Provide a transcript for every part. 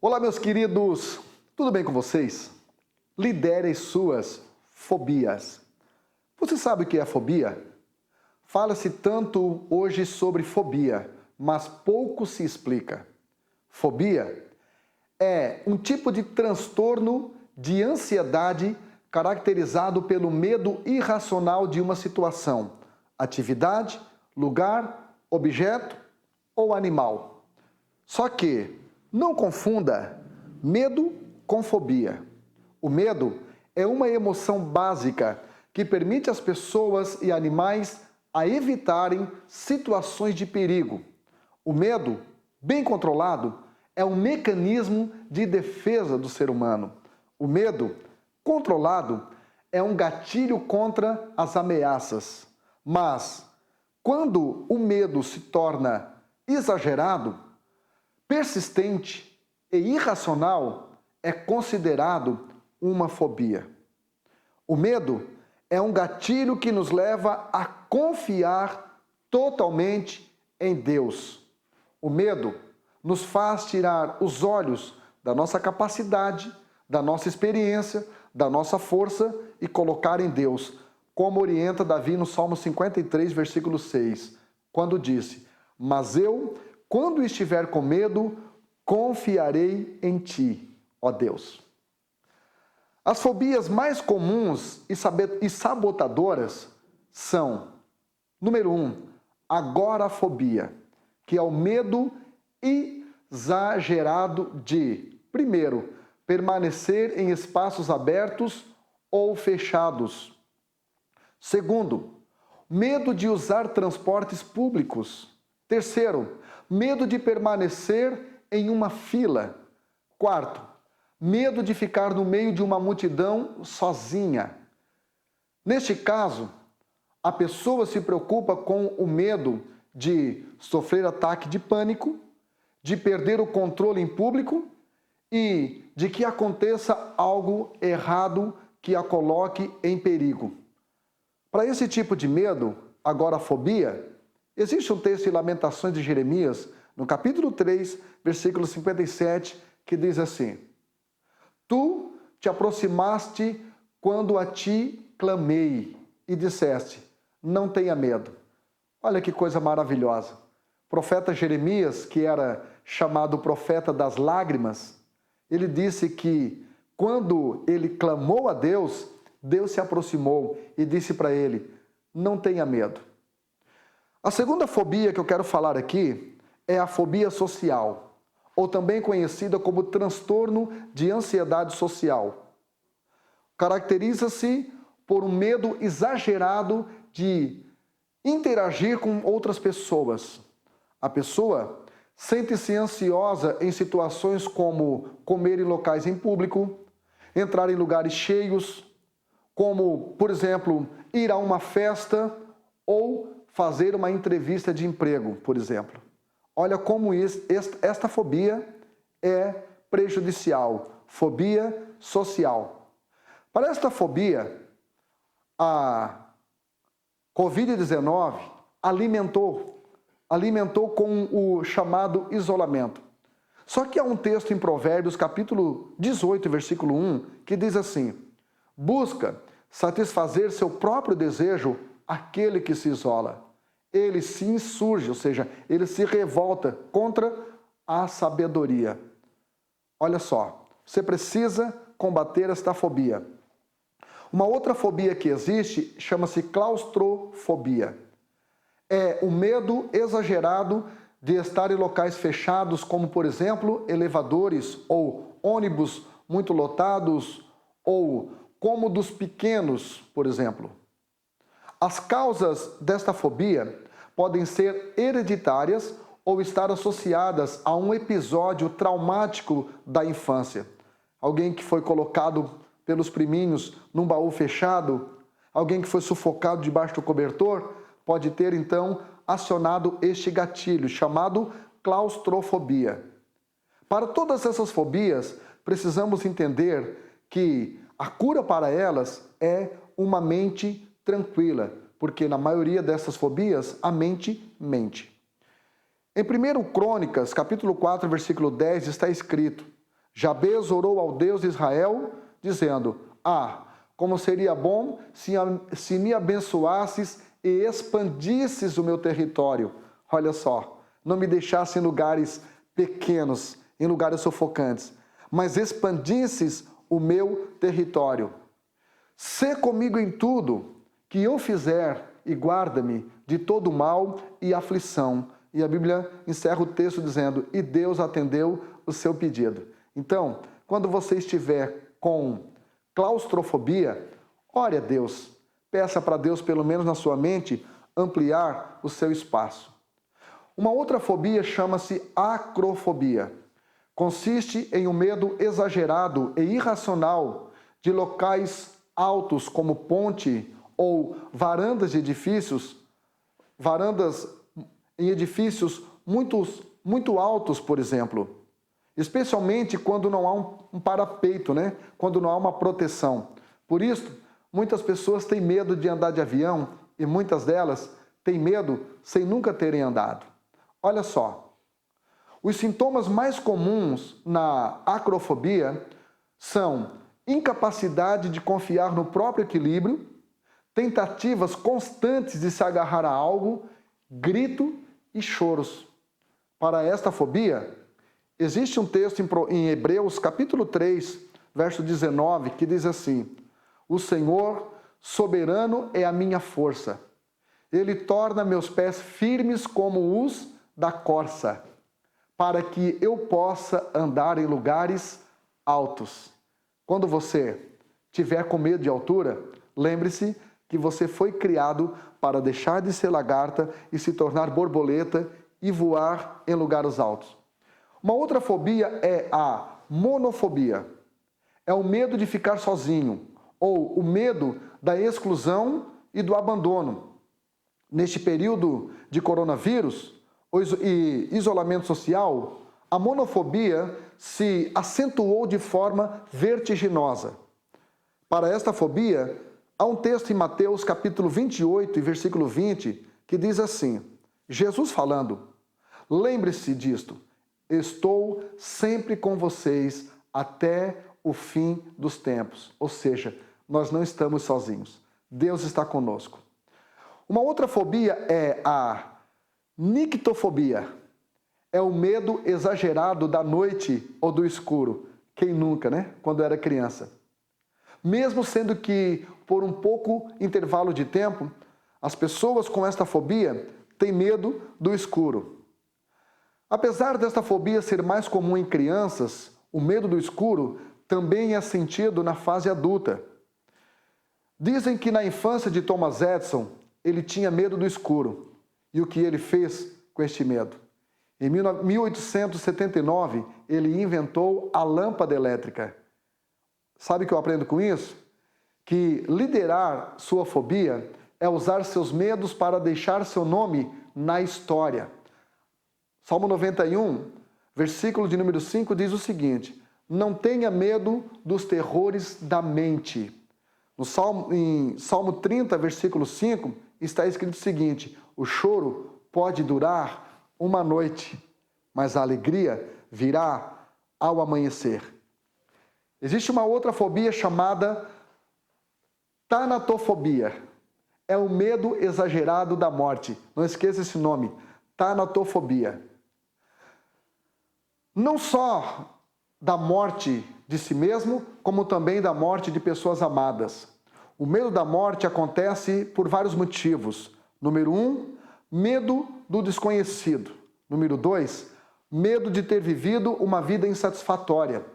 Olá, meus queridos, tudo bem com vocês? Lidere as suas fobias. Você sabe o que é fobia? Fala-se tanto hoje sobre fobia, mas pouco se explica. Fobia é um tipo de transtorno de ansiedade caracterizado pelo medo irracional de uma situação, atividade, lugar, objeto ou animal. Só que não confunda medo com fobia. O medo é uma emoção básica que permite às pessoas e animais a evitarem situações de perigo. O medo, bem controlado, é um mecanismo de defesa do ser humano. O medo, controlado, é um gatilho contra as ameaças. Mas, quando o medo se torna exagerado, persistente e irracional, é considerado uma fobia. O medo é um gatilho que nos leva a confiar totalmente em Deus. O medo nos faz tirar os olhos da nossa capacidade, da nossa experiência, da nossa força e colocar em Deus, como orienta Davi no Salmo 53, versículo 6, quando disse: "Mas eu, quando estiver com medo, confiarei em ti, ó Deus." As fobias mais comuns e sabotadoras são, número 1, agorafobia, que é o medo exagerado de, primeiro, permanecer em espaços abertos ou fechados. Segundo, medo de usar transportes públicos. Terceiro, medo de permanecer em uma fila. Quarto, medo de ficar no meio de uma multidão sozinha. Neste caso, a pessoa se preocupa com o medo de sofrer ataque de pânico, de perder o controle em público e de que aconteça algo errado que a coloque em perigo. Para esse tipo de medo, agorafobia, existe um texto em Lamentações de Jeremias, no capítulo 3, versículo 57, que diz assim: "Tu te aproximaste quando a ti clamei e disseste, não tenha medo." Olha que coisa maravilhosa. O profeta Jeremias, que era chamado profeta das lágrimas, ele disse que quando ele clamou a Deus, Deus se aproximou e disse para ele, não tenha medo. A segunda fobia que eu quero falar aqui é a fobia social, ou também conhecida como transtorno de ansiedade social. Caracteriza-se por um medo exagerado de interagir com outras pessoas. A pessoa sente-se ansiosa em situações como comer em locais em público, entrar em lugares cheios, como, por exemplo, ir a uma festa ou fazer uma entrevista de emprego, por exemplo. Olha como esta fobia é prejudicial, fobia social. Para esta fobia, a Covid-19 alimentou com o chamado isolamento. Só que há um texto em Provérbios, capítulo 18, versículo 1, que diz assim: "Busca satisfazer seu próprio desejo aquele que se isola. Ele se insurge", ou seja, ele se revolta contra a sabedoria. Olha só, você precisa combater esta fobia. Uma outra fobia que existe chama-se claustrofobia. É o medo exagerado de estar em locais fechados, como, por exemplo, elevadores ou ônibus muito lotados ou cômodos pequenos, por exemplo. As causas desta fobia podem ser hereditárias ou estar associadas a um episódio traumático da infância. Alguém que foi colocado pelos priminhos num baú fechado, alguém que foi sufocado debaixo do cobertor, pode ter então acionado este gatilho chamado claustrofobia. Para todas essas fobias, precisamos entender que a cura para elas é uma mente tranquila, porque na maioria dessas fobias a mente mente. Em 1 Crônicas, capítulo 4, versículo 10, está escrito: Jabez orou ao Deus de Israel, dizendo: como seria bom se me abençoasses e expandisses o meu território. Olha só, não me deixasse em lugares pequenos, em lugares sufocantes, mas expandisses o meu território. Sê comigo em tudo que eu fizer e guarda-me de todo mal e aflição. E a Bíblia encerra o texto dizendo: e Deus atendeu o seu pedido. Então, quando você estiver com claustrofobia, ore a Deus. Peça para Deus, pelo menos na sua mente, ampliar o seu espaço. Uma outra fobia chama-se acrofobia. Consiste em um medo exagerado e irracional de locais altos como ponte ou varandas de edifícios, varandas em edifícios muito altos, por exemplo. Especialmente quando não há um parapeito, né? Quando não há uma proteção. Por isso, muitas pessoas têm medo de andar de avião e muitas delas têm medo sem nunca terem andado. Olha só, os sintomas mais comuns na acrofobia são incapacidade de confiar no próprio equilíbrio, tentativas constantes de se agarrar a algo, grito e choros. Para esta fobia, existe um texto em Hebreus, capítulo 3, verso 19, que diz assim: o Senhor soberano é a minha força. Ele torna meus pés firmes como os da corça, para que eu possa andar em lugares altos. Quando você tiver com medo de altura, lembre-se que você foi criado para deixar de ser lagarta e se tornar borboleta e voar em lugares altos. Uma outra fobia é a monofobia. É o medo de ficar sozinho, ou o medo da exclusão e do abandono. Neste período de coronavírus e isolamento social, a monofobia se acentuou de forma vertiginosa. Para esta fobia, há um texto em Mateus capítulo 28 e versículo 20, que diz assim, Jesus falando: lembre-se disto, estou sempre com vocês até o fim dos tempos. Ou seja, nós não estamos sozinhos. Deus está conosco. Uma outra fobia é a nictofobia. É o medo exagerado da noite ou do escuro. Quem nunca, né? Quando era criança. Mesmo sendo que, por um pouco intervalo de tempo, as pessoas com esta fobia têm medo do escuro. Apesar desta fobia ser mais comum em crianças, o medo do escuro também é sentido na fase adulta. Dizem que na infância de Thomas Edison, ele tinha medo do escuro. E o que ele fez com este medo? Em 1879, ele inventou a lâmpada elétrica. Sabe o que eu aprendo com isso? Que liderar sua fobia é usar seus medos para deixar seu nome na história. Salmo 91, versículo de número 5 diz o seguinte: não tenha medo dos terrores da mente. Em Salmo 30, versículo 5, está escrito o seguinte: o choro pode durar uma noite, mas a alegria virá ao amanhecer. Existe uma outra fobia chamada tanatofobia. É o medo exagerado da morte. Não esqueça esse nome, tanatofobia. Não só da morte de si mesmo, como também da morte de pessoas amadas. O medo da morte acontece por vários motivos. Número 1, medo do desconhecido. Número 2, medo de ter vivido uma vida insatisfatória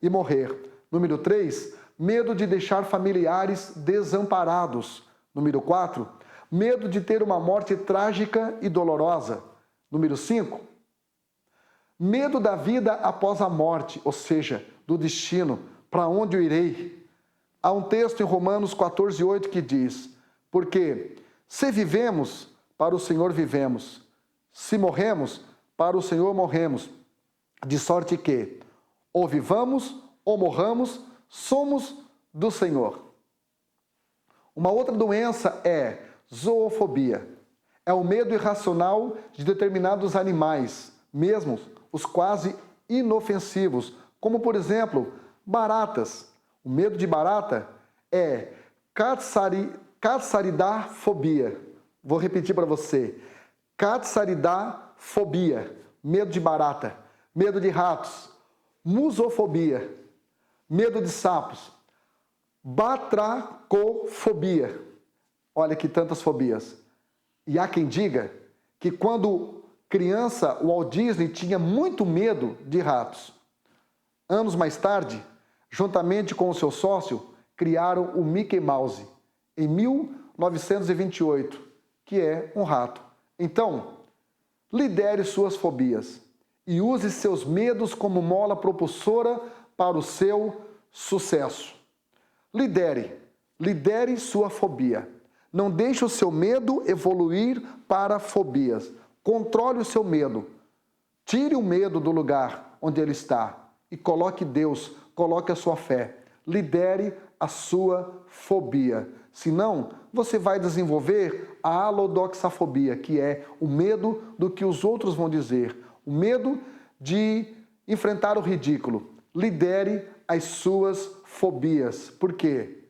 e morrer. Número 3, medo de deixar familiares desamparados. Número 4, medo de ter uma morte trágica e dolorosa. Número 5, medo da vida após a morte, ou seja, do destino, para onde eu irei. Há um texto em Romanos 14:8 que diz: porque se vivemos, para o Senhor vivemos, se morremos, para o Senhor morremos, de sorte que, ou vivamos ou morramos, somos do Senhor. Uma outra doença é zoofobia. É o medo irracional de determinados animais, mesmo os quase inofensivos, como por exemplo, baratas. O medo de barata é catsaridafobia. Vou repetir para você. Catsaridafobia, medo de barata. Medo de ratos. Musofobia, medo de sapos. Batracofobia. Olha que tantas fobias. E há quem diga que quando criança o Walt Disney tinha muito medo de ratos. Anos mais tarde, juntamente com o seu sócio, criaram o Mickey Mouse, em 1928, que é um rato. Então, lidere suas fobias e use seus medos como mola propulsora para o seu sucesso. Lidere sua fobia. Não deixe o seu medo evoluir para fobias. Controle o seu medo. Tire o medo do lugar onde ele está e coloque Deus, coloque a sua fé. Lidere a sua fobia. Senão, você vai desenvolver a alodoxafobia, que é o medo do que os outros vão dizer, o medo de enfrentar o ridículo. Lidere as suas fobias, porque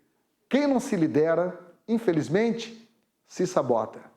quem não se lidera, infelizmente, se sabota.